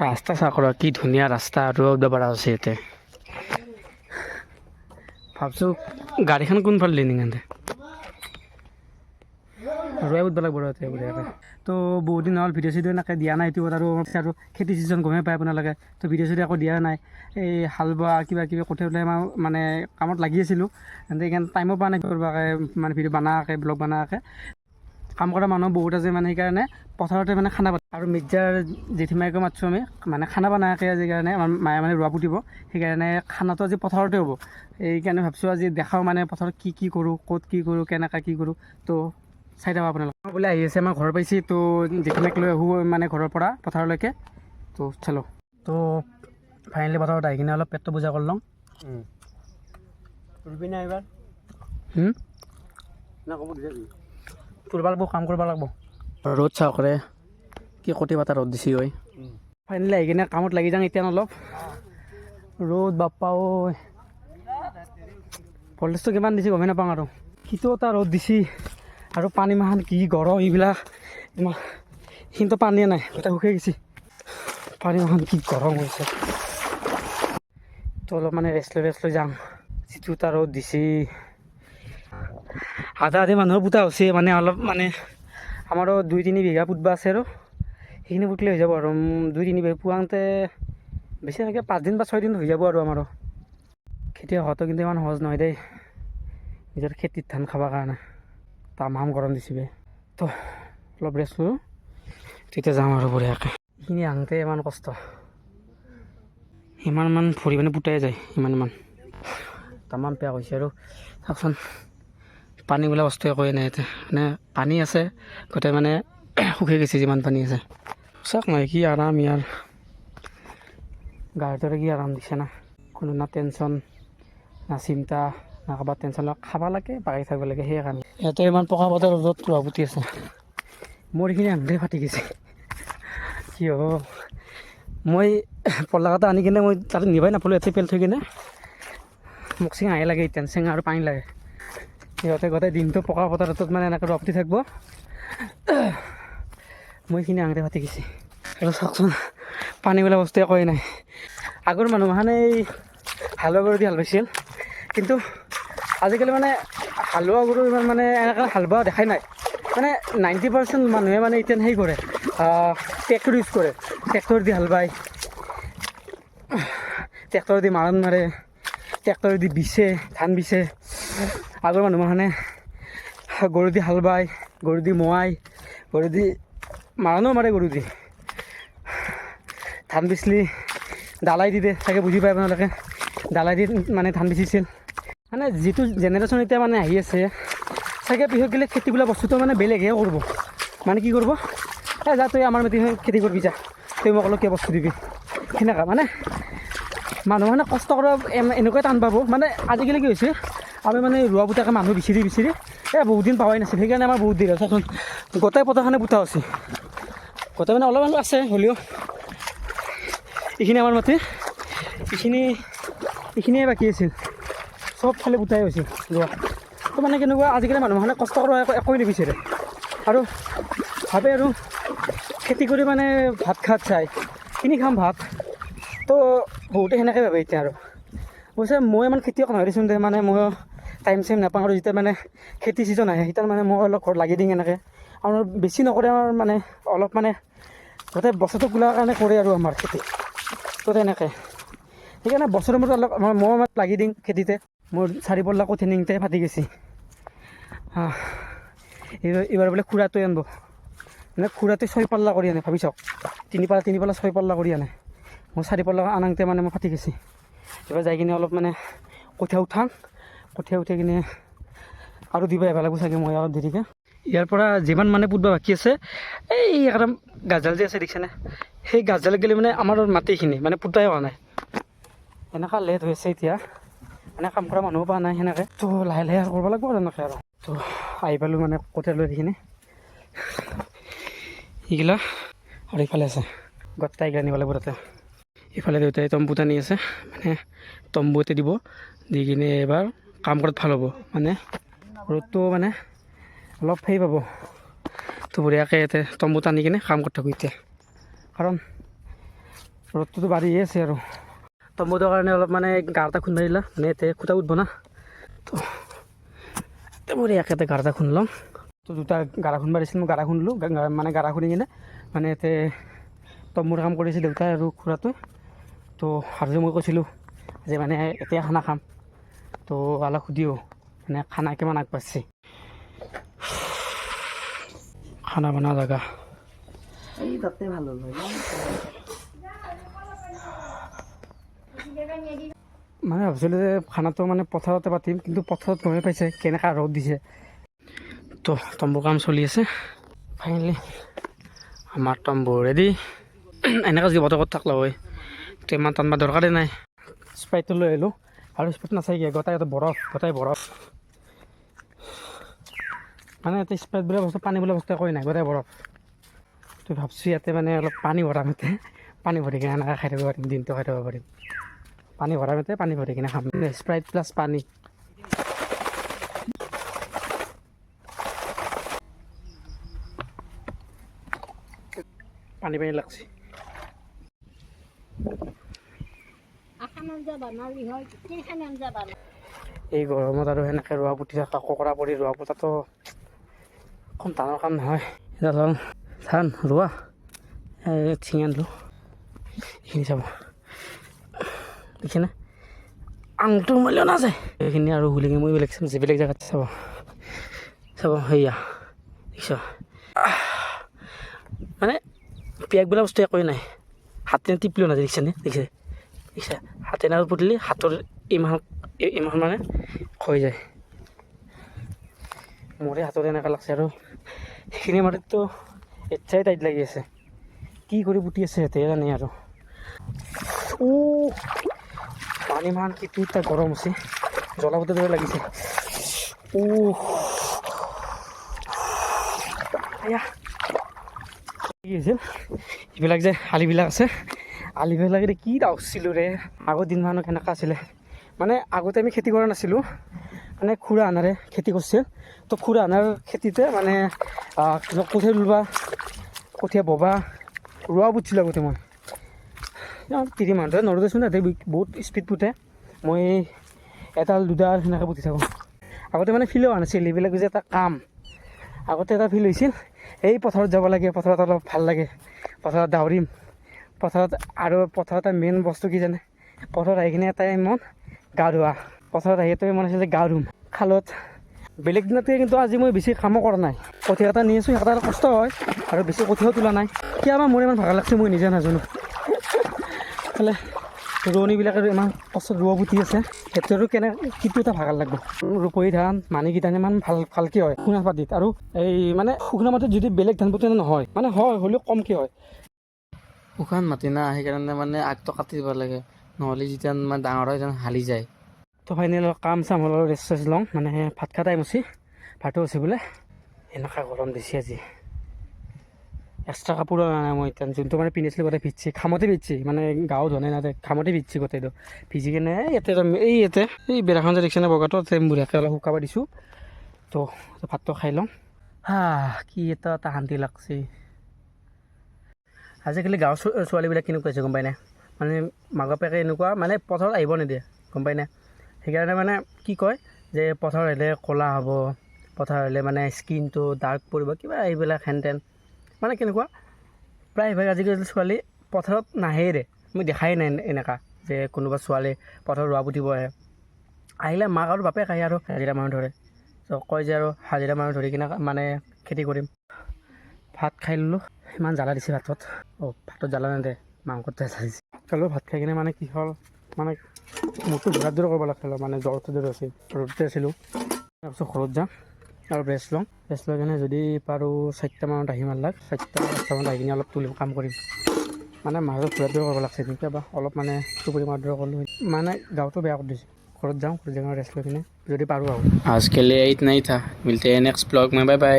ৰাস্তা চাকৰা কি ধুনীয়া ৰাস্তা ৰ'দ বৰা আছে ইয়াতে ভাবছোঁ গাড়ীখন কোনফালে নিনিহঁতে ৰৈ উঠব লাগব ৰতে বঢ়িয়াকৈ তো বহুত দিন হ'ল ভিডিঅ' চিডিঅ' এনেকৈ দিয়া নাই ইউটিউবত আৰু খেতি ছিজন গমেই পাই আপোনালোকে তো ভিডিঅ' চিডিঅ' একো দিয়া নাই এই হাল বোৱা কিবা কিবি কঠিয়া পেলাই মানে কামত লাগি আছিলোঁ সেইকাৰণে টাইমো পোৱা নাই কৰিবাকৈ মানে ভিডিঅ' বনাকৈ ব্লগ বনাকৈ কাম কৰা মানুহ বহুত আছে মানে সেইকাৰণে পথাৰতে মানে খানা পাত আৰু মিৰ্জাৰ জেঠিমাইকো মাতছোঁ আমি মানে খানা বনাকৈ আজি কাৰণে আমাৰ মায়ে মানে ৰোৱা পুতিব সেইকাৰণে খানাটো আজি পথাৰতে হ'ব সেইকাৰণে ভাবছোঁ আজি দেখাওঁ মানে পথাৰত কি কৰোঁ ক'ত কি কৰোঁ কেনেকৈ কি কৰোঁ তো চাই থাকক আপোনালোক বোলে আহি আছে আমাৰ ঘৰ পাইছি তো জেঠিমাইক লৈ আহোঁ মানে ঘৰৰ পৰা পথাৰলৈকে তো চালোঁ তো ফাইনেলি পথাৰত আহি কিনে অলপ পেটটো পূজা কৰি লওঁ না এইবাৰ না ক'ব তুলব লাগব কাম কৰিব লাগব ৰ'দ চাওঁ কৰে কি কটি পাতা ৰ'দ দিছি হয় ফাইনেলি আহি কিনে কামত লাগি যাওঁ এতিয়া অলপ ৰ'দ বাপ্পা ঐ ভল্টেজটো কিমান দিছি গমেই নাপাওঁ আৰু সিটো এটা ৰ'দ দিছি আৰু পানী মাহান কি গৰম এইবিলাক ইমান কিন্তু পানীয়ে নাই গোটেই শুকাই গৈছে পানী মাহান কি গৰম হৈছে তো অলপ মানে ৰেষ্ট লৈ যাওঁ যিটো এটা ৰ'দ দিছি আধা মানুহৰ পোতা হৈছে মানে অলপ মানে আমাৰো 2-3 বিঘা পুতবা আছে আৰু সেইখিনি পুতলে হৈ যাব আৰু 2-3 বিঘা পুৱাওঁতে বেছি এনেকৈ 5 দিন বা 6 দিন হৈ যাব আৰু আমাৰো খেতি হোৱাটো কিন্তু ইমান সহজ নহয় দেই নিজৰ খেতিত ধান খাবৰ কাৰণে তামাম গৰম দিছে তো অলপ ৰেষ্ট কৰোঁ তেতিয়া যাওঁ আৰু বঢ়িয়াকৈ এইখিনি আহোঁতে ইমান কষ্ট ইমান ভৰি মানে পুতাই যায় ইমান তামাম বেয়া হৈছে আৰু চাওকচোন পানী বোলা বস্তু একোৱে নাই ইয়াতে মানে পানী আছে গোটেই মানে শুকাই গৈছে যিমান পানী আছে চাওক নাই কি আৰাম ইয়াৰ গাৰ দৰে কি আৰাম দিছে না কোনো না টেনশ্যন না চিন্তা না কাৰোবাৰ টেনশ্যন খাব লাগে বাগি থাকিব লাগে সেইকাৰণে ইয়াতে ইমান পকা পথৰ ৰ'দত ৰোৱা পুতি আছে মোৰ এইখিনি আঙুলি ফাটি গৈছে কি হ'ব মই পল্লা কাটা আনি কিনে মই তাতে নিবাই নাপালোঁ ইয়াতে পেল থৈ কিনে মোক চিঙাহে লাগে এতিয়া চিঙা আৰু পানী লাগে সিহঁতে গোটেই দিনটো পকা পথাৰটোত মানে এনেকৈ ৰপ্তি থাকিব মই এইখিনি আঙুলি ফাটি গৈছে আৰু চাওকচোন পানী বোলা বস্তু একোৱেই নাই আগৰ মানুহমানে এই হালোৱা গৰু দি হাল বাইছিল কিন্তু আজিকালি মানে হালোৱা গৰু ইমান মানে এনেকৈ হাল বোৱা দেখাই নাই মানে 90% মানুহে মানে এতিয়া সেই কৰে ট্ৰেক্টৰ ইউজ কৰে ট্ৰেক্টৰ দি হাল বায় ট্ৰেক্টৰ দি মাৰণ মাৰে ট্ৰেক্টৰ দি বিচে ধান বিচে আগৰ মানুহ মানে গৰু দি হাল বায় গৰু দি মোৱাই গৰু দি মাৰণো মাৰে গৰু দি ধান বিচলি দালাই দি দে চাগে বুজি পায় আপোনালোকে দালাই দি মানে ধান বিচিছিল মানে যিটো জেনেৰেশ্যন এতিয়া মানে আহি আছে চাগে পিছত গ'লে খেতি বোলা বস্তুটো মানে বেলেগহে কৰিব মানে কি কৰিব যা তই আমাৰ মাটি খেতি কৰিবি যা তই মোক অলপ কিয় বস্তু দিবি সেনেকুৱা মানে মানুহ মানে কষ্ট কৰা এনেকুৱাই টান পাব মানে আজিকালি কি হৈছে আমি মানে ৰোৱা পোতাকৈ মানুহ বিচাৰি বহুত দিন পাৱাই নাছিল সেইকাৰণে আমাৰ বহুত দেৰি চাচোন গোটেই পথাৰখনে পোতা হৈছে গোটেই মানে অলপ আছে হ'লেও এইখিনি আমাৰ মাটি এইখিনিয়ে বাকী আছিল চব ফালে পোতাই হৈছিল ৰোৱা তো মানে কেনেকুৱা আজিকালি মানুহখনে কষ্ট কৰা একোৱেই নিবিচাৰে আৰু ভাবে আৰু খেতি কৰি মানে ভাত খাত চাই কিনি খাম ভাত তো বহুতে সেনেকৈ ভাবে এতিয়া আৰু অৱশ্যে মই ইমান খেতিয়ক নহয় দেচোন দে মানে মই টাইম চাইম নাপাওঁ আৰু যেতিয়া মানে খেতি ছিজন আহে তেতিয়া মানে মই অলপ ঘৰত লাগি দিওঁ এনেকৈ আৰু বেছি নকৰে আমাৰ মানে অলপ মানে গোটেই বছৰটো কোলাৰ কাৰণে কৰে আৰু আমাৰ খেতি তো তেনেকৈ সেইকাৰণে বছৰৰ মূৰত অলপ মই লাগি দিওঁ খেতিতে মোৰ 4 পল্লা কঠীয়া নিংতে ফাটি গৈছে এইবাৰ বোলে খুৰাটোৱে আনিব মানে খুৰাটোৱে 6 পাল্লা কৰি আনে ভাবি চাওক 3 পাল্লা 6 পাল্লা কৰি আনে মোৰ 4 পাল্লা আনাংতে মানে মই ফাটি গৈছে এবাৰ যাই কিনে অলপ মানে কঠীয়া উঠাই কিনে আৰু দিব আহিব লাগিব চাগে মই অলপ দেৰিকৈ ইয়াৰ পৰা যিমান মানে পুতবা বাকী আছে এই একদম গাজাল যে আছে দেখিছেনে সেই গাজালত গ'লে মানে আমাৰ মাটিখিনি মানে পুতাই হোৱা নাই এনেকুৱা লেট হৈছে এতিয়া মানে কাম কৰা মানুহো পোৱা নাই সেনেকৈ তো লাহে কৰিব লাগিব আৰু এনেকৈ আৰু তো আহি পালোঁ মানে কঠীয়া লৈ এইখিনি এইগিলা আৰু ইফালে আছে গোটেইগিলা নিব লাগিব তাতে ইফালে দেউতাই তম্বু টানি আছে মানে তম্বু এতে দিব দি কিনে এবাৰ কাম কৰাত ভাল হ'ব মানে ৰ'দটো মানে অলপ সেই পাব তো বঢ়িয়াকৈ ইয়াতে তম্বু টানি কিনে কাম কৰি থাকোঁ এতিয়া কাৰণ ৰ'দটোতো বাঢ়িয়ে আছে আৰু তম্বুটোৰ কাৰণে অলপ মানে গাৰ এটা খুন্দ মাৰিলা মানে ইয়াতে খুটা উঠব না তো মোৰ ইয়াতে গাৰ এটা খুন্দ ল'ম তো দুটা গাৰা খুন্দ মাৰিছিল মই গাৰা খুন্দলোঁ মানে গাৰা খুন্দি কিনে মানে ইয়াতে তম্বুৰ কাম কৰিছে দেউতাই আৰু খুৰাটোৱে তো আৰু যে মই কৈছিলোঁ যে মানে এতিয়া খানা খাম তো অলপ সুধিও মানে খানা কিমান আগবাঢ়িছে খানা বনোৱা জেগা এই তাতে ভাল হ'ল মানে ভাবিছিলোঁ যে খানাটো মানে পথাৰতে পাতিম কিন্তু পথাৰত গমেই পাইছে কেনেকুৱা ৰ'দ দিছে তো তম্বুৰ কাম চলি আছে ফাইনেলি আমাৰ তম্বু ৰেডি এনেকৈ যি বতৰত থাকলা হয় তো ইমান টানবা দৰকাৰেই নাই স্প্ৰাইটটো লৈ আহিলোঁ আৰু স্প্ৰাইট নাচাইগে গোটাই ইয়াতে বৰফ মানে ইয়াতে স্প্ৰাইট বোলা বস্তু পানী বোলা বস্তু একোৱেই নাই গোটাই বৰফ তো ভাবছোঁ ইয়াতে মানে অলপ পানী ভৰাম ইয়াতে পানী ভৰি কিনে এনেকৈ খাই থাকিব পাৰিম দিনটো খাই থাকিব পাৰিম পানী ভৰাম ইয়াতে পানী ভৰি কিনে খাম স্প্ৰাইট প্লাছ পানী পানী লাগছে এই গৰমত আৰু সেনেকৈ ৰোৱা পুতি থকা ককৰা পৰি ৰোৱা পোতাটো কম টানৰ কাম নহয় এতিয়া হ'ল ধান ৰোৱা ছিঙি আনিলোঁ এইখিনি চাব দেখিছেনে আঙুলটো মূল্য নাযায় এইখিনি আৰু হুলি মই বেলেগ চাম যিবিলাক জেগাত চাব সেয়া দেখিছ মানে পিয়াক বোলা বস্তু একোৱেই নাই হাতে টিপিলেও নাযায় দেখিছে হাতে নাল পুতিলে হাতৰ ইমান মানে হৈ যায় মোৰে হাতত এনেকুৱা লাগছে আৰু সেইখিনি মাটিততো এতিয়াই টাইট লাগি আছে কি কৰি পুতি আছে সিহঁতে জানে আৰু পানী মান কিটো এটা গৰম আছে জ্বলাবতে দৰে লাগিছে কি হৈছিল এইবিলাক যে আলিবিলাক আছে আলিবিলাকেৰে কি দাউছিলোঁ ৰে আগৰ দিনমানত কেনেকুৱা আছিলে মানে আগতে আমি খেতি কৰা নাছিলোঁ মানে খুৰা আনাৰে খেতি কৰিছিল তো খুৰা আনাৰ খেতিতে মানে কঠীয়া ৰুবা কঠীয়া ববা ৰোৱা পুতিছিলোঁ আগতে মই তিৰি মানুহে নৰোদেচোন তাতে বহুত স্পীড পুতে মই এডাল দুডাল সেনেকৈ পুতি থাকোঁ আগতে মানে ফিলো হোৱা নাছিল এইবিলাক যে এটা কাম আগতে এটা ফিল হৈছিল এই পথাৰত যাব লাগে পথাৰত অলপ ভাল লাগে পথাৰত দাউৰিম পথাৰত আৰু পথাৰত মেইন বস্তু কি জানে পথাৰত আহি কিনে এটাই মন গা ধোৱা পথাৰত আহি এটাই মন আছিল যে গা ধুম খালত বেলেগ দিনতকৈ কিন্তু আজি মই বেছি কামো কৰা নাই কঠীয়া এটা নি আছোঁ এটা কষ্ট হয় আৰু বেছি কঠীয়াও তোলা নাই কিয় বা মোৰ ইমান ভাগৰ লাগছে মই নিজে নাজানো খালে ৰোৱনীবিলাকে ইমান কষ্ট ৰোৱা পুতি আছে সেইটো কেনে কিটো এটা ভাগৰ লাগব ৰূপহী ধান মানিকেইটা ইমান ভালকৈ হয় শুনা পাতিত আৰু এই মানে শুকনা মাটিত যদি বেলেগ ধান পুতি নহয় মানে হয় হ'লেও কমকৈ হয় শুকান মাটি না সেইকাৰণে মানে আগটো কাটি দিব লাগে নহ'লে যেতিয়া মানে ডাঙৰ হয় যেন হালি যায় তো ফাইনেল কাম চাম হ'লেও ৰেষ্ট লওঁ মানে ভাত খোৱা টাইম হৈছে ভাতো হৈছে বোলে এনেকুৱা গৰম দিছে আজি এক্সট্ৰা কাপোৰ অনা নাই মই এতিয়া যোনটো মানে পিন্ধিছিলোঁ গোটেই ভিজছি খামতে ভিজছি মানে গাও ধনে নাযায় খামতে ভিজছি গোটেইটো ভিজি কিনে ইয়াতে এই বেৰাখন যে দেখিছেনে বগাটো বঢ়িয়াকৈ অলপ শুকাব দিছোঁ তো ভাতটো খাই লওঁ কি এটা শান্তি লাগছে আজিকালি গাঁৱৰ ছোৱালীবিলাক কেনেকুৱা হৈছে গম পাই নাই মানে মাক বাপেকে এনেকুৱা মানে পথাৰত আহিব নিদিয়ে গম পাই নাই সেইকাৰণে মানে কি কয় যে পথাৰত আহিলে ক'লা হ'ব পথাৰত আহিলে মানে স্কিনটো ডাৰ্ক পৰিব কিবা এইবিলাক হেন তেন মানে কেনেকুৱা প্ৰায়ভাগ আজিকালি ছোৱালী পথাৰত নাহেই দে মই দেখাই নাই এনেকুৱা যে কোনোবা ছোৱালী পথাৰত ৰোৱা পুতিব আহে আহিলে মাক আৰু বাপেক আহে আৰু হাজিৰা মানুহ ধৰে তো কয় যে আৰু হাজিৰা মানুহ ধৰি কিনে মানে খেতি কৰিম ভাত খাই ল'লোঁ ইমান জ্বালা দিছে ভাতত ভাতত জ্বালা নেদে মাংসত জ্বালা দিছে খালোঁ ভাত খাই কিনে মানে কি হ'ল মানে মোৰটো ঘূৰাৰ দৰে কৰিব লাগিছিল মানে জ্বৰটো দৰে আছিল ৰ'দতে আছিলোঁ তাৰপিছত ঘৰত যাম আৰু ৰেষ্ট লৈ কিনে যদি পাৰোঁ 4টামানত আহিম লাগ 4টামানত আহি কিনে অলপ তুলিম কাম কৰিম মানে মাজত ঘূৰাৰ দৰে কৰিব লাগিছিল কেতিয়াবা অলপ মানে টোপনি মাৰ দৰে কৰিলোঁ মানে গাঁৱটো বেয়া কৰি দিছে ঘৰত যাওঁ ঘৰত যাই ৰেষ্ট লৈ কিনে যদি পাৰোঁ আৰু आज के लिए इतना ही था मिलते हैं नेक्स्ट ब्लॉग में बाय बाय